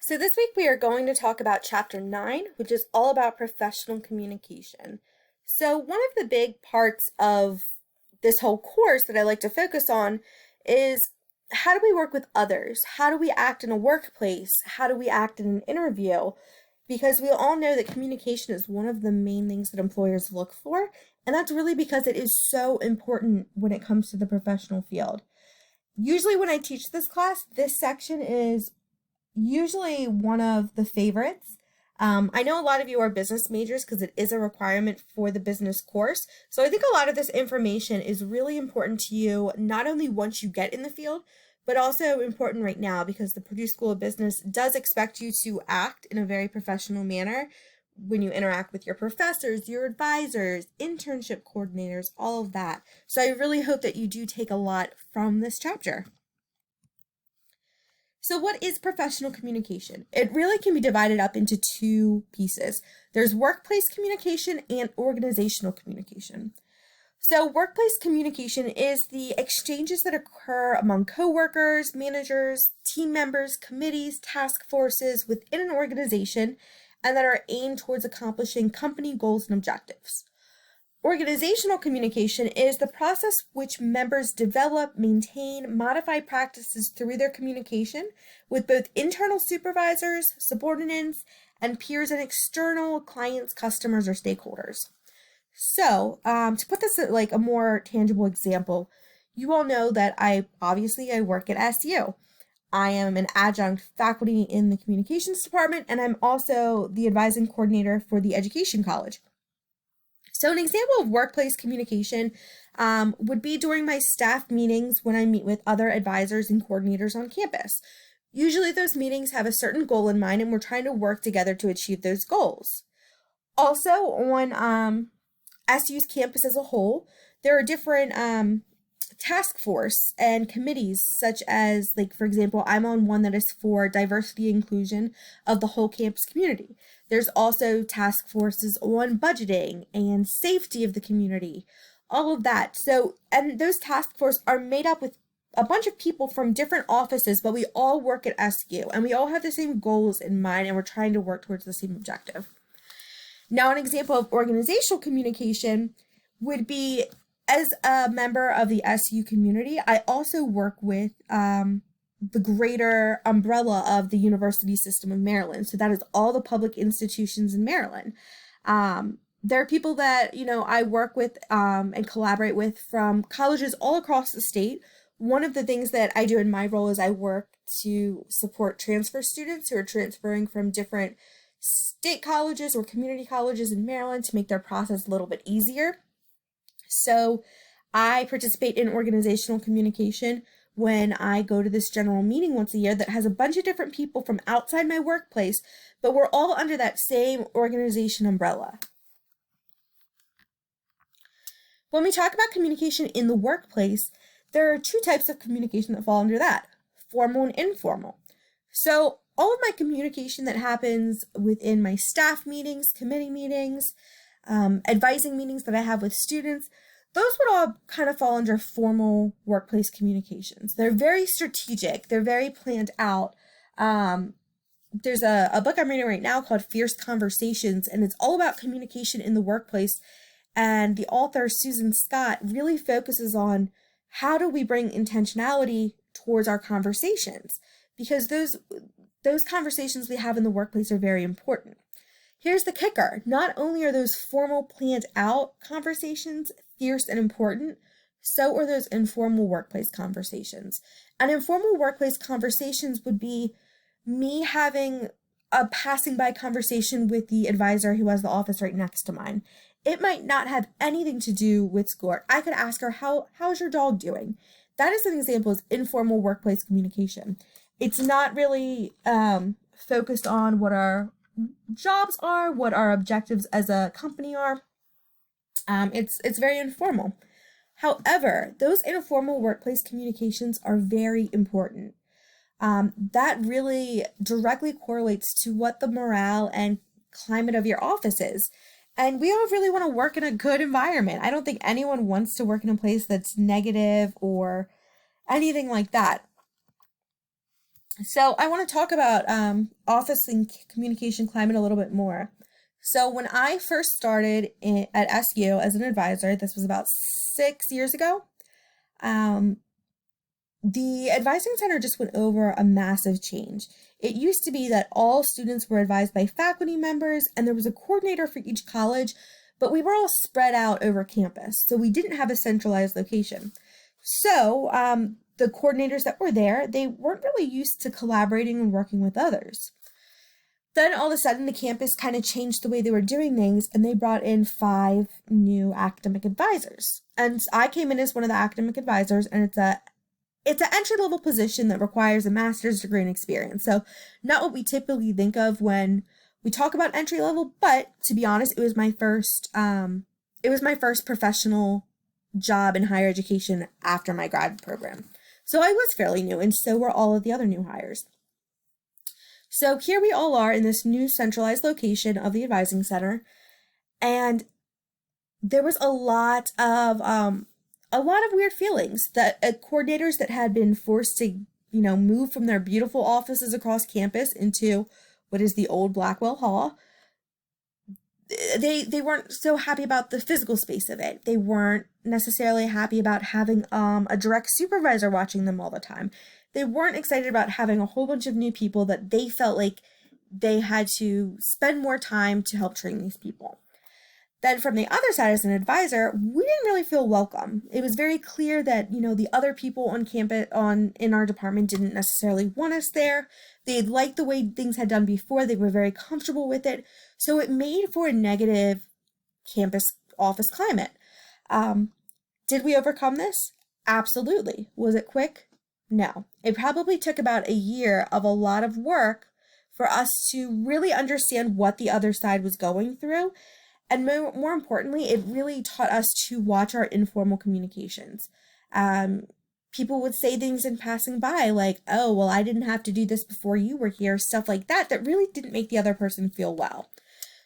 So, this week we are going to talk about Chapter 9, which is all about professional communication. So, one of the big parts of this whole course that I like to focus on is how do we work with others? How do we act in a workplace? How do we act in an interview? Because we all know that communication is one of the main things that employers look for, and that's really because it is so important when it comes to the professional field. Usually, when I teach this class, this section is usually one of the favorites. I know a lot of you are business majors because it is a requirement for the business course. So I think a lot of this information is really important to you, not only once you get in the field, but also important right now because the Purdue School of Business does expect you to act in a very professional manner when you interact with your professors, your advisors, internship coordinators, all of that. So I really hope that you do take a lot from this chapter. So, what is professional communication? It really can be divided up into two pieces. There's workplace communication and organizational communication. So, workplace communication is the exchanges that occur among coworkers, managers, team members, committees, task forces within an organization, and that are aimed towards accomplishing company goals and objectives. Organizational communication is the process which members develop, maintain, modify practices through their communication with both internal supervisors, subordinates, and peers and external clients, customers, or stakeholders. So, to put this at like a more tangible example, you all know that I work at SU. I am an adjunct faculty in the communications department, and I'm also the advising coordinator for the education college. So an example of workplace communication would be during my staff meetings when I meet with other advisors and coordinators on campus. Usually those meetings have a certain goal in mind and we're trying to work together to achieve those goals. Also on SU's campus as a whole, there are different task force and committees such as, like, for example, I'm on one that is for diversity inclusion of the whole campus community. There's also task forces on budgeting and safety of the community, all of that. So, and those task forces are made up with a bunch of people from different offices, but we all work at SU and we all have the same goals in mind and we're trying to work towards the same objective. Now, an example of organizational communication would be, as a member of the SU community, I also work with the greater umbrella of the University System of Maryland. So that is all the public institutions in Maryland. There are people that, I work with and collaborate with from colleges all across the state. One of the things that I do in my role is I work to support transfer students who are transferring from different state colleges or community colleges in Maryland to make their process a little bit easier. So I participate in organizational communication when I go to this general meeting once a year that has a bunch of different people from outside my workplace, but we're all under that same organization umbrella. When we talk about communication in the workplace, there are two types of communication that fall under that: formal and informal. So all of my communication that happens within my staff meetings, committee meetings, advising meetings that I have with students, those would all kind of fall under formal workplace communications. They're very strategic. They're very planned out. There's a book I'm reading right now called Fierce Conversations, and it's all about communication in the workplace. And the author, Susan Scott, really focuses on how do we bring intentionality towards our conversations, because those conversations we have in the workplace are very important. Here's the kicker. Not only are those formal, planned out conversations fierce and important, so are those informal workplace conversations. And informal workplace conversations would be me having a passing by conversation with the advisor who has the office right next to mine. It might not have anything to do with school. I could ask her, how's your dog doing? That is an example of informal workplace communication. It's not really focused on what our jobs are, what our objectives as a company are. It's very informal. However, those informal workplace communications are very important. That really directly correlates to what the morale and climate of your office is. And we all really want to work in a good environment. I don't think anyone wants to work in a place that's negative or anything like that. So I want to talk about office and communication climate a little bit more. So when I first started at SU as an advisor, this was about 6 years ago, um, the advising center just went over a massive change. It used to be that all students were advised by faculty members and there was a coordinator for each college, but we were all spread out over campus, so we didn't have a centralized location. So the coordinators that were there, they weren't really used to collaborating and working with others. Then all of a sudden, the campus kind of changed the way they were doing things, and they brought in 5 new academic advisors. And I came in as one of the academic advisors, and it's an entry-level position that requires a master's degree and experience. So not what we typically think of when we talk about entry level, but to be honest, it was my first professional job in higher education after my grad program. So I was fairly new, and so were all of the other new hires. So here we all are in this new centralized location of the advising center, and there was a lot of weird feelings that coordinators that had been forced to, move from their beautiful offices across campus into what is the old Blackwell Hall. They weren't so happy about the physical space of it. They weren't necessarily happy about having a direct supervisor watching them all the time. They weren't excited about having a whole bunch of new people that they felt like they had to spend more time to help train these people. Then from the other side, as an advisor, we didn't really feel welcome. It was very clear that, the other people on campus in our department didn't necessarily want us there. They liked the way things had done before. They were very comfortable with it. So it made for a negative campus office climate. Did we overcome this? Absolutely. Was it quick? No. It probably took about a year of a lot of work for us to really understand what the other side was going through. And more importantly, it really taught us to watch our informal communications. People would say things in passing by like, oh, well, I didn't have to do this before you were here, stuff like that really didn't make the other person feel well.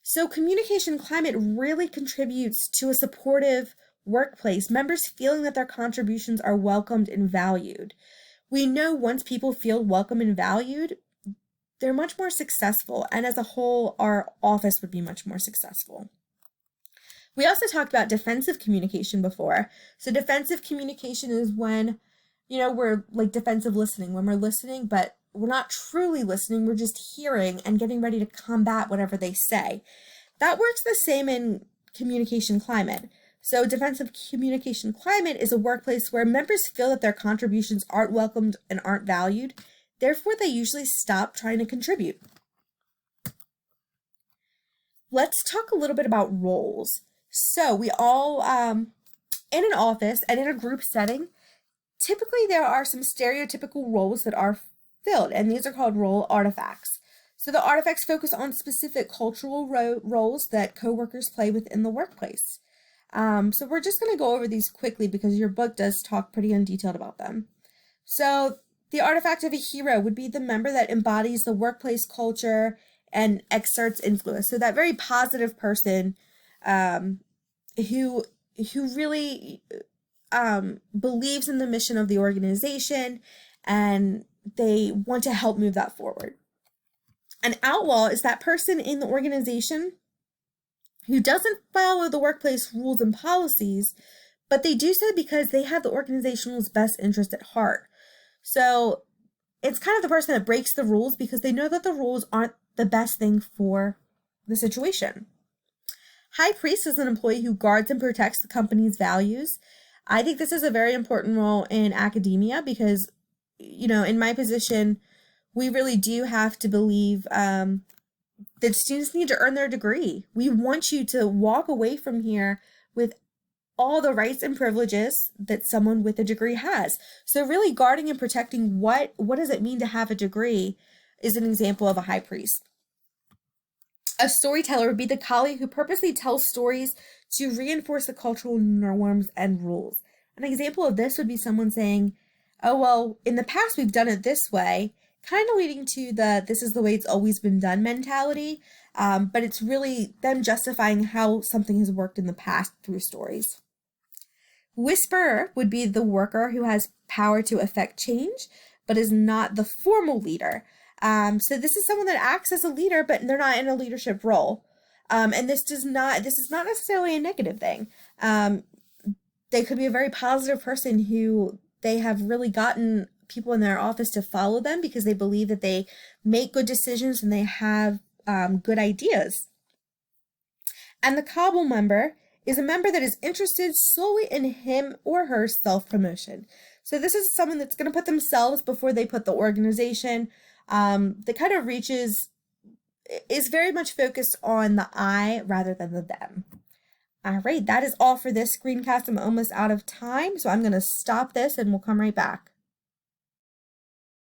So communication climate really contributes to a supportive workplace, members feeling that their contributions are welcomed and valued. We know once people feel welcome and valued, they're much more successful, and as a whole, our office would be much more successful. We also talked about defensive communication before. So defensive communication is when, we're like defensive listening, when we're listening, but we're not truly listening, we're just hearing and getting ready to combat whatever they say. That works the same in communication climate. So defensive communication climate is a workplace where members feel that their contributions aren't welcomed and aren't valued. Therefore, they usually stop trying to contribute. Let's talk a little bit about roles. So we all, in an office and in a group setting, typically there are some stereotypical roles that are filled, and these are called role artifacts. So the artifacts focus on specific cultural roles that coworkers play within the workplace. So we're just going to go over these quickly because your book does talk pretty in detail about them. So the artifact of a hero would be the member that embodies the workplace culture and exerts influence. So that very positive person who really believes in the mission of the organization and they want to help move that forward. An outlaw is that person in the organization who doesn't follow the workplace rules and policies, but they do so because they have the organization's best interest at heart. So it's kind of the person that breaks the rules because they know that the rules aren't the best thing for the situation. High priest is an employee who guards and protects the company's values. I think this is a very important role in academia because, in my position, we really do have to believe that students need to earn their degree. We want you to walk away from here with all the rights and privileges that someone with a degree has. So really guarding and protecting what does it mean to have a degree is an example of a high priest. A storyteller would be the colleague who purposely tells stories to reinforce the cultural norms and rules. An example of this would be someone saying, oh, well, in the past we've done it this way, kind of leading to the this is the way it's always been done mentality, but it's really them justifying how something has worked in the past through stories. Whisperer would be the worker who has power to affect change, but is not the formal leader. So this is someone that acts as a leader, but they're not in a leadership role. And this is not necessarily a negative thing. They could be a very positive person who they have really gotten people in their office to follow them because they believe that they make good decisions and they have good ideas. And the Cabal member is a member that is interested solely in him or her self-promotion. So this is someone that's going to put themselves before they put the organization. That kind of is very much focused on the I rather than the them. All right, that is all for this screencast. I'm almost out of time, so I'm going to stop this and we'll come right back.